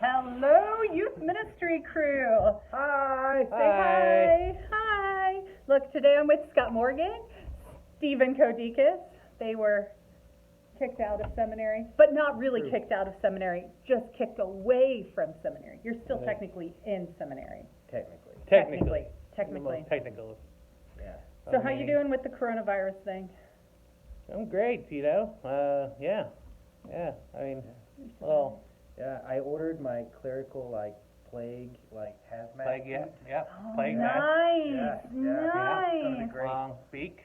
Hello, youth ministry crew. Hi. Say hi. Hi. Look, today I'm with Scott Morgan, Stephen Codekas. They were kicked out of seminary, but not really kicked out of seminary, just kicked away from seminary. You're still technically in seminary. Technically. Technically. The most technical. Yeah. So how you doing with the coronavirus thing? I'm great, yeah. I mean, well, Yeah, I ordered my clerical, plague, hazmat. plague, yeah. Oh, Plague nice, Yeah. nice. It's gonna be great. Long beak.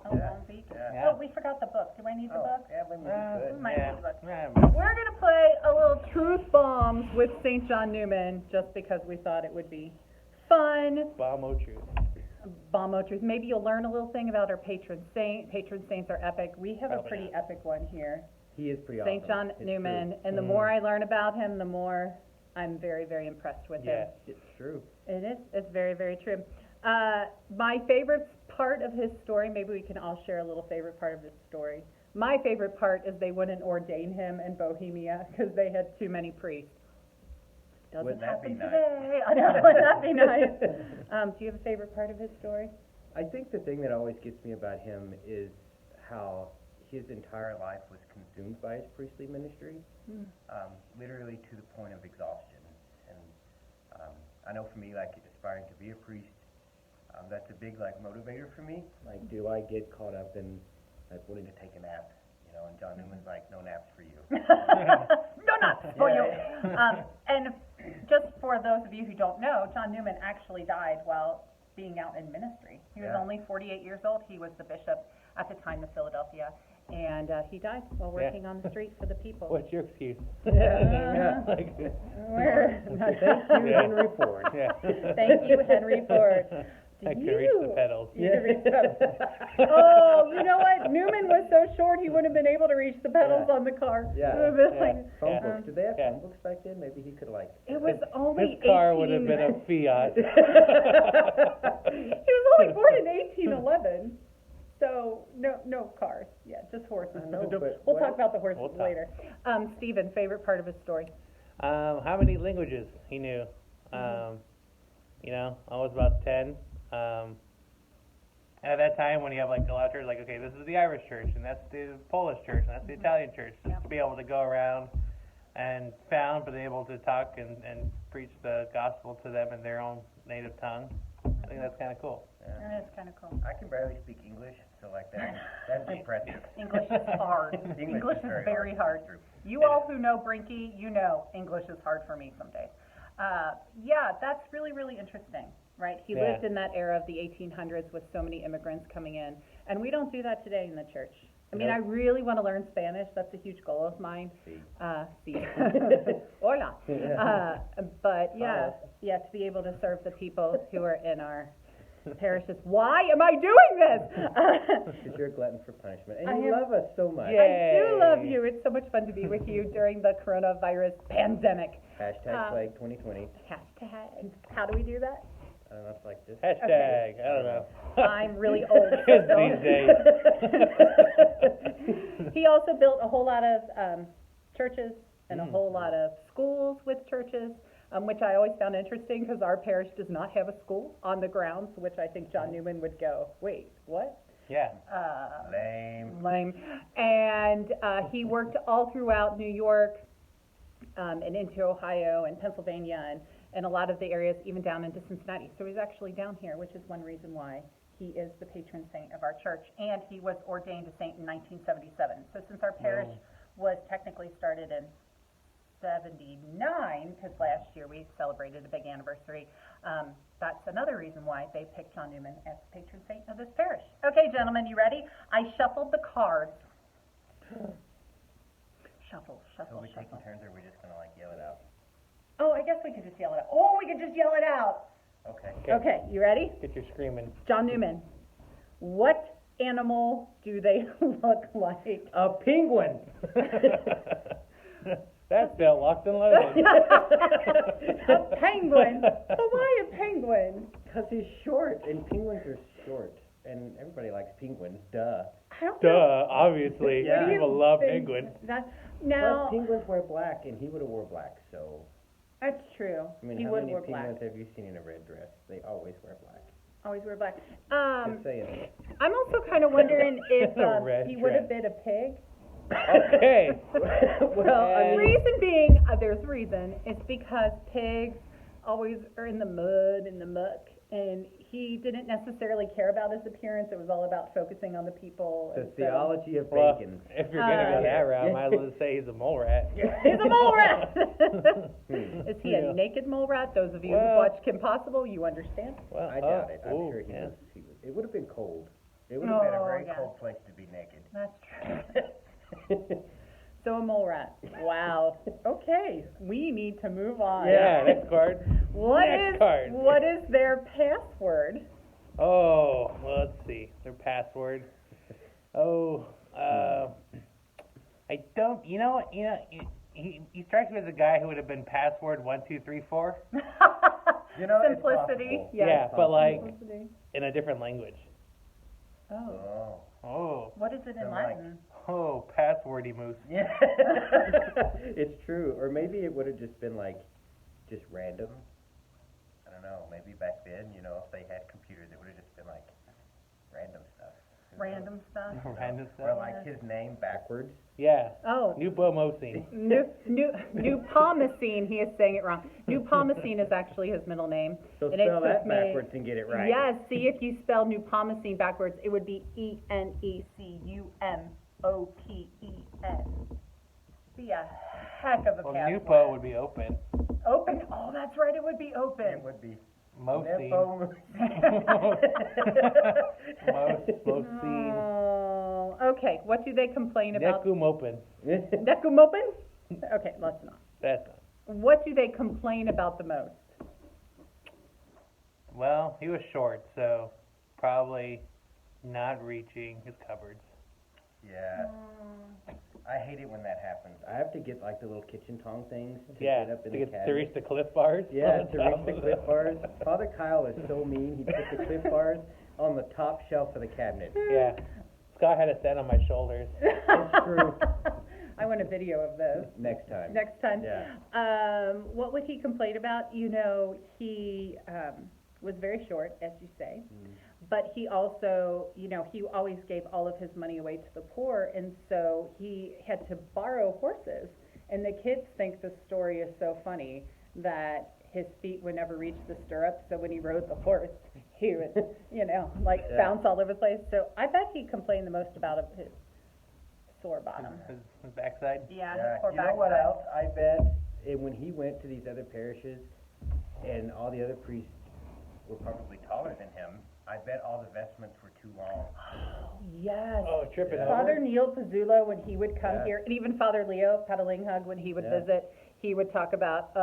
Oh, Yeah. long beak. Yeah. Oh, we forgot the book. Do I need the Oh, book? yeah, we We could. might need the book. Yeah. We're going to play a little truth bombs with St. John Neumann just because we thought it would be fun. Bomb o' truth. Bomb o' truth. Maybe you'll learn a little thing about our patron saint. Patron saints are epic. We have a Probably pretty epic one here. He is pretty awesome. St. John It's Neumann. True. And the more I learn about him, the more I'm very, very impressed with him. It's true. It is. It's very, very true. My favorite part of his story, maybe we can all share a little favorite part of his story. My favorite part is they wouldn't ordain him in Bohemia because they had too many priests. Doesn't Wouldn't that be happen nice? today. I know, wouldn't that be nice? Do you have a favorite part of his story? I think the thing that always gets me about him is how his entire life was consumed by his priestly ministry, literally to the point of exhaustion. And I know for me, aspiring to be a priest, that's a big, motivator for me. Do I get caught up in, wanting to take a nap? And John Newman's like, no naps for you. No, not for you. Yeah. And just for those of you who don't know, John Neumann actually died while being out in ministry. He was Yeah. only 48 years old. He was the bishop at the time of Philadelphia. And he died while working on the street for the people. What's your excuse? Yeah. Where? Thank you, Yeah. Henry Ford. Yeah. Thank you, Henry Ford. I could reach the pedals. You could reach the pedals. Oh, you know what? Newman was so short he wouldn't have been able to reach the pedals on the car. Yeah. It would have been Yeah. like, Phone Yeah. books. Did they have Yeah. phone books back then? Maybe he could it was only This car would have been a Fiat. He was only born in 1811. So, no cars. Yeah, just horses. I know, but we'll what- talk about the horses We'll talk. later. Stephen, favorite part of his story? How many languages he knew? I was about 10. And at that time, when you have a lot of churches, okay, this is the Irish church, and that's the Polish church, and that's the Italian church, just to be able to go around and but able to talk and preach the gospel to them in their own native tongue. I think that's kind of cool. That is kind of cool. I can barely speak English, so that's impressive. English is hard. English is very hard. True. You all who know Brinky, you know English is hard for me some days. Yeah, that's really, really interesting, right? He lived in that era of the 1800s with so many immigrants coming in, and we don't do that today in the church. I mean, I really want to learn Spanish. That's a huge goal of mine. Sí. Hola. But yeah, to be able to serve the people who are in our parishes. Why am I doing this? Because you're a glutton for punishment, and I you am- love us so much. Yeah. I do love you. It's so much fun to be with you during the coronavirus pandemic. Hashtag plague 2020. Hashtag. How do we do that? I don't know, it's like this. Hashtag, I don't know. I'm really old. Kids these days. He also built a whole lot of churches and a whole lot of schools with churches, which I always found interesting because our parish does not have a school on the grounds, which I think John Neumann would go, wait, what? Yeah. Lame. And he worked all throughout New York and into Ohio and Pennsylvania and a lot of the areas, even down into Cincinnati. So he's actually down here, which is one reason why he is the patron saint of our church. And he was ordained a saint in 1977. So since our parish was technically started in 79, because last year we celebrated a big anniversary, that's another reason why they picked John Neumann as the patron saint of this parish. Okay, gentlemen, you ready? I shuffled the cards. Shuffle. So we taking turns, or are we just going to yell it out? Oh, I guess we could just yell it out. Oh, we could just yell it out. Okay. Okay, you ready? Get your screaming. John Neumann, what animal do they look like? A penguin. That's Bill, locked and loaded. A penguin? But why a penguin? Because he's short, and penguins are short, and everybody likes penguins. Duh. I don't Duh, know. obviously. Yeah. People love Think penguins. that- now, Plus, penguins wear black, and he would have wore black, so That's true. I mean, He how would many wear black. peanuts have you seen in a red dress? They always wear black. Always wear black. Just saying. I'm also kind of wondering if A red he would have dress. been a pig. Okay. Well, I mean, Reason being, there's a reason. It's because pigs always are in the mud, in the muck, and he didn't necessarily care about his appearance. It was all about focusing on the people. the and so- theology of Well, bacon. if you're gonna go that yeah. route, might as well just say he's a mole rat. He's a mole rat! Is he Yeah. a naked mole rat? Those of you who Well- watch Kim Possible, you understand? Well, I doubt it. I'm ooh, sure he yeah. was. It would have been cold. It would have been a Oh, very yeah. cold place to be naked. That's true. So a mole rat. Wow. Okay, we need to move on. Yeah, next card. What Next is card. what is their password? Oh, well, let's see. Their password. Oh, I don't. You know what? He strikes me as a guy who would have been password 1234. You know, it's Simplicity. possible. Yes. Yeah, but like Simplicity. in a different language. Oh. Oh. Oh, What is it in So, like- Latin? oh, passwordy moose. Yeah. It's true. Or maybe it would have just been like, just random. I don't know. Maybe back then, you know, if they had computers, it would have just been like random stuff. Who knows? Random stuff. Random Or stuff. like his name backwards. Yeah. Oh. Nupomosine. Nupomacine, he is saying it wrong. Nupomacine is actually his middle name. So And it spell that took me- backwards and get it right. Yes, see if you spell Nupomacine backwards, it would be Enecumopen. Be a heck of a Well, password. Nupo would be open. Open, oh, that's right, it would be open. It would be Mosine. Mosine. Oh, okay, what do they complain about? Necum open. Necumopin? Okay, let's not. That's not. What do they complain about the most? Well, he was short, so probably not reaching his cupboards. Yeah. I hate it when that happens. I have to get like the little kitchen tong things to Yeah, get up in to the get cabinet. to reach the Cliff Bars. Yeah, on to top reach the of Cliff Bars. Father Kyle is so mean. He put the Cliff Bars on the top shelf of the cabinet. Yeah, Scott had a set on my shoulders. It's true. I want a video of this Next time. next time. Yeah. What would he complain about? You know, he was very short, as you say, but he also, you know, he always gave all of his money away to the poor, and so he had to borrow horses. And the kids think the story is so funny that his feet would never reach the stirrups, so when he rode the horse, he would, you know, like Yeah. bounce all over the place. So I bet he complained the most about his sore bottom. His backside. Yeah, Yeah. his poor You know what backside. else? I bet when he went to these other parishes and all the other priests were probably taller than him, I bet all the vestments were too long. Yes. Oh, tripping Yeah. over. Father Neil Pizzullo, when he would come Yeah. here, and even Father Leo Patalinghug, when he would Yeah. visit, he would talk about,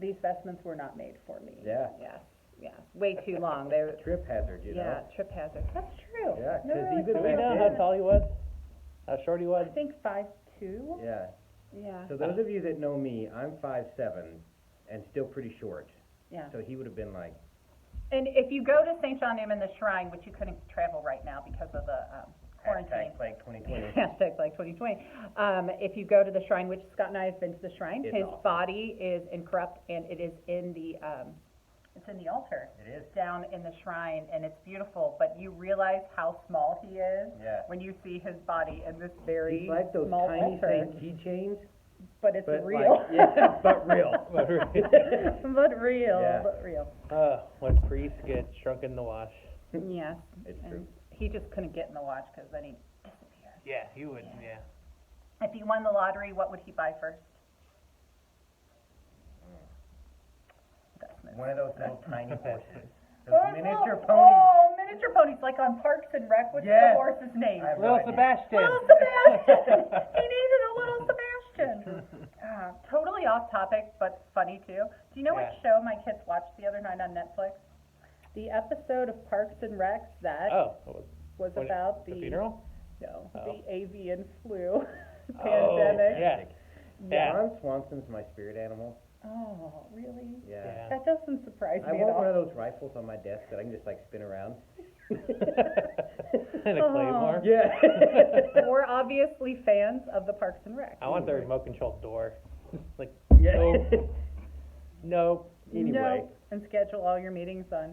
these vestments were not made for me. Yeah. Yes, yes, way too long. They were, Trip hazard, you yeah, know? trip hazard. That's true. Yeah, No, 'cause I even Do we think know back how then- tall he was? How short he was? I think 5'2". Yeah. Yeah, So those of you that know me, I'm 5'7" and still pretty short. yeah. So he would have been like, And if you go to St. John Neumann, the shrine, which you couldn't travel right now because of the, quarantine. #Plague 2020. Hashtag like 2020. If you go to the shrine, which Scott and I have been to the shrine, It's his awesome. body is incorrupt, and it is in the, it's in the altar. It is. Down in the shrine, and it's beautiful, but you realize how small he is Yeah. when you see his body in this very He's like those small tiny altar. Saint keychains, But it's but real. like, yeah, but real. But real. But real, Yeah. but real. When priests get shrunk in the wash. Yes. It's and true. he just couldn't get in the watch, because then he disappeared. Yeah, he would, yeah. If he won the lottery, what would he buy first? That's One of those little tiny horses. Oh, Those miniature ponies. Oh, miniature ponies, like on Parks and Rec. What's Yes. the horse's name? I have no Little idea. Sebastian. Little Sebastian. He needed a little Sebastian. Totally off topic, but funny too. Do you know what Yeah. show my kids watched the other night on Netflix? The episode of Parks and Rec that Oh, what was was about the funeral? no, Oh. the avian flu Oh, pandemic. yeah. Yeah. Ron Swanson's my spirit animal. Oh, really? Yeah. Yeah. That doesn't surprise I me at want one of all. those rifles on my desk that I can just like spin around. And a claymore. Yeah. We're obviously fans of the Parks and Rec. I want the remote control door. Like, Yeah. no, Nope. Anyway. No, and schedule all your meetings on,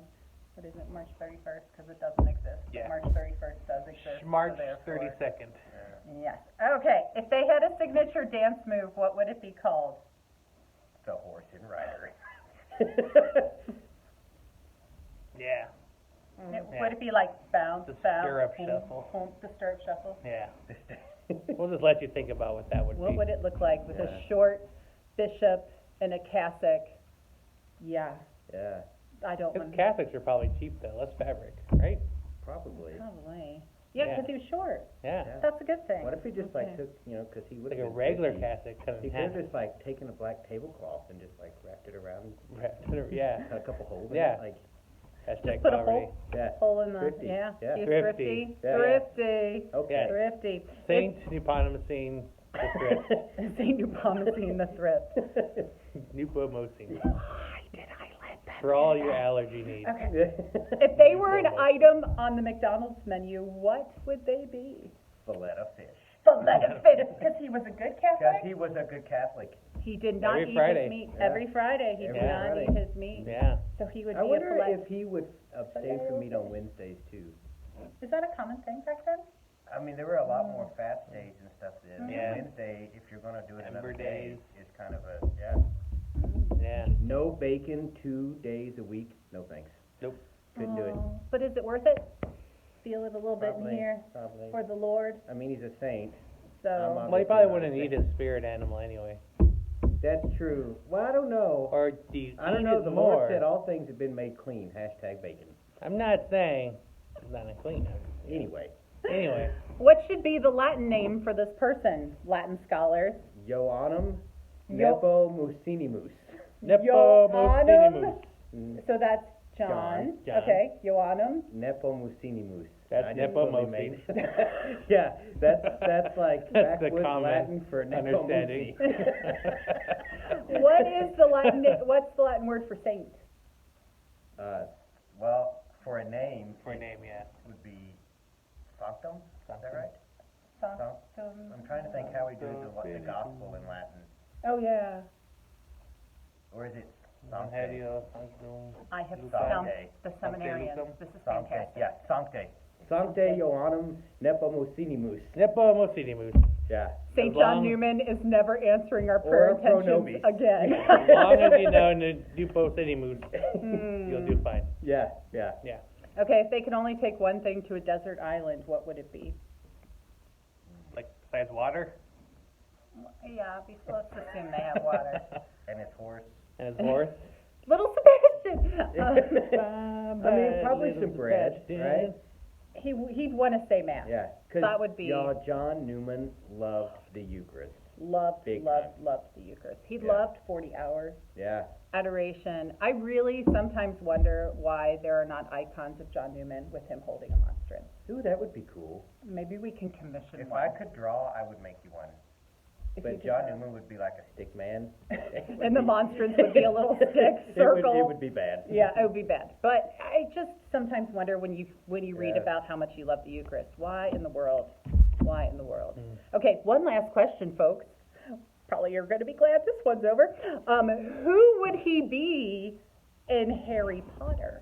what is it, March 31st, because it doesn't exist. But Yeah. March 31st does exist. March so therefore- 32nd. Yes, okay, if they had a signature dance move, what would it be called? The horse and rider. Yeah. Would it be like bounce, The bounce? stirrup boom, shuffle. boom, the stirrup shuffle? Yeah. We'll just let you think about what that would What be. would it look like with Yeah. a short bishop and a cassock? Yeah, Yeah, I don't Because want. Catholics are probably cheap though, less fabric, right? probably. Probably. Yeah, Yeah. because he was short. Yeah. Yeah. That's a good thing. What if he just Okay. like took, you know, because he would Like have a been regular 50, cassock cut he in could half. have just like taken a black tablecloth and just like wrapped it around, Yeah. cut a couple holes in Yeah. it, like, Hashtag put a poverty. hole, yeah. hole in the, Thrifty. yeah. Yeah. He's Thrifty. Yeah. Thrifty. Okay. Yeah. Thrifty. Saint Eponymous the thrift. Saint Nepomucene the thrift. Nupomosine. Why did I let that? For all your allergy needs. Okay. If they were an item on the McDonald's menu, what would they be? Fillet of fish. Fillet of fish, because he was a good Because Catholic. he was a good Catholic. He did not Every eat Friday. his meat. Yeah. Every Friday, he Every did not Friday. eat his meat. Yeah. So he would I be a wonder fillet. if he would abstain from meat on Wednesdays too. Is that a common thing back then? I mean, there were a lot more fast days and stuff then. Yeah. Wednesday, if you're gonna do it another Ember day, days. is kind of a, yeah. Yeah. No bacon 2 days a week, no thanks. Nope. Couldn't do it. Oh, but is it worth it? Feel it a little bit in Probably, here probably. for the Lord, I mean, he's a saint. so. I'm Well, he obviously probably not a wouldn't eat saint. his spirit animal anyway. That's true. Well, I don't know. Or do you I don't eat know. it The more? Lord said all things have been made clean. Hashtag bacon. I'm not saying it's not unclean. Anyway, Anyway. What should be the Latin name for this person, Latin scholars? Ioannum Yo- Nepomucenimus. Nepomucenimus. Mm, So that's John. John. Okay, Ioannum. Nepomucenimus. That's I just totally Nepomocene. made- Yeah, that's like That's the backwoods common Latin for understanding. Nepomucene. What is the Latin? What's the Latin word for saint? Well, for a name, For a name, yeah. would be sanctum. Is that Sanctum. right? Sanctum. I'm trying to think how we do the gospel in Latin. Oh yeah, Or is it sancte? Evangelio Sanctum I have Sancte. stumped the Sancte seminarians. Lucum. This is Sancte, fantastic. yeah, sancte. Sancte Ioannum Nepomucenimus. Nepomucenimus. Yeah. Saint As John long- Newman is never answering our prayer Or pro intentions nobis. again. As long as you know Nepomucenimus, you'll do fine. Yeah, yeah. Yeah. Okay, if they could only take one thing to a desert island, what would it be? Like besides water Yeah, let's assume they have water. And his horse. and his horse. Little Sebastian. I mean, probably Little some bread, Sebastian. right? He'd want to say mass. Yeah. 'Cause That would be- y'all, John Neumann loved the Eucharist. Loved Big the Eucharist. He Yeah. loved 40 hours. Yeah. Adoration. I really sometimes wonder why there are not icons of John Newman with him holding a monstrance. Ooh, that would be cool. Maybe we can commission If one. I could draw, I would make you one. If you But could John draw. Neumann would be like a stick man. And the monstrance would be a little stick circle. It would be bad. Yeah, it would be bad. But I just sometimes wonder when you read Yeah. about how much you love the Eucharist. Why in the world? Why in the world? Hmm. Okay, one last question, folks. Probably you're going to be glad this one's over. Who would he be in Harry Potter?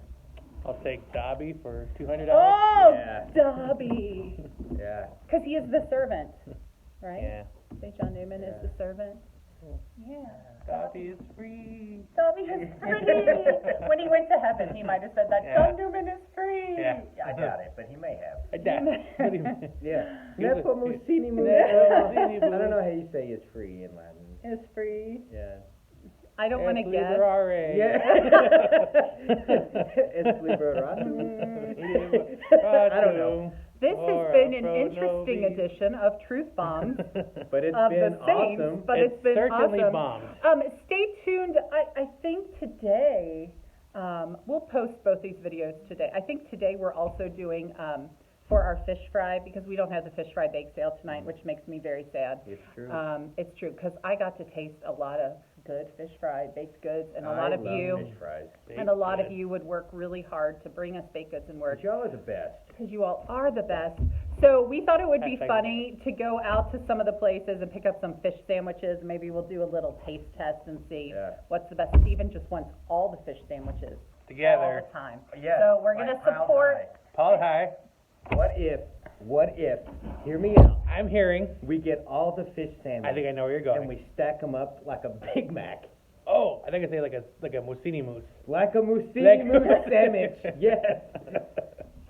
I'll take Dobby for $200. Oh, Yeah. Dobby. Yeah. Because he is the servant, right? Yeah. St. John Newman is the servant. Yeah. Dobby is free. Dobby is free. When he went to heaven, he might have said that. Yeah. John Newman is free. Yeah. I doubt it, but he may have. I doubt. Yeah. He was a- Nepomucenimus. Nepomucenimus. I don't know how you say it's free in Latin. Is free. Yeah. I don't want to Es guess. liberare. Yeah. It's liberatum. I don't know. This Or has been an pro interesting nobis. edition of Truth Bombs But it's of been the Saints, awesome. but it's been certainly awesome. bombed. Stay tuned. I think today, we'll post both these videos today. I think today we're also doing, for our fish fry, because we don't have the fish fry bake sale tonight, which makes me very sad. It's true. It's true, because I got to taste a lot of good fish fry, baked goods, and a lot of I love you, fish fries. and a lot of you would work really hard to bring us baked goods and work, But y'all are the best. because you all are the best. So we thought it would be Hashtag funny to go out to some of the places and pick up some fish sandwiches. Maybe we'll do a little taste test and see Yeah. what's the best. Steven just wants all the fish sandwiches all Together. the time. Yes, So we're like gonna piled support. Paul, hi. high. What if, hear me out, I'm hearing. we get all the fish I sandwiches think I know where you're and going. we stack them up like a Big Mac. Oh, I think I say like a Mussini mousse. Like a Mussini Like- mousse sandwich, yes.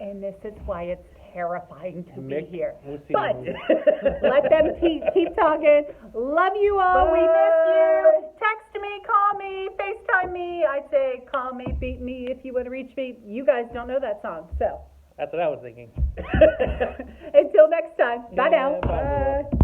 And this is why it's terrifying to be Mick here. Mussini But mousse. let them keep talking. Love you all. We miss you. Text me, call me, FaceTime me. I say call me, beat me if you want to reach me. You guys don't know that song, so. That's what I was thinking. Until next time. Bye Yeah, now. bye. Bye.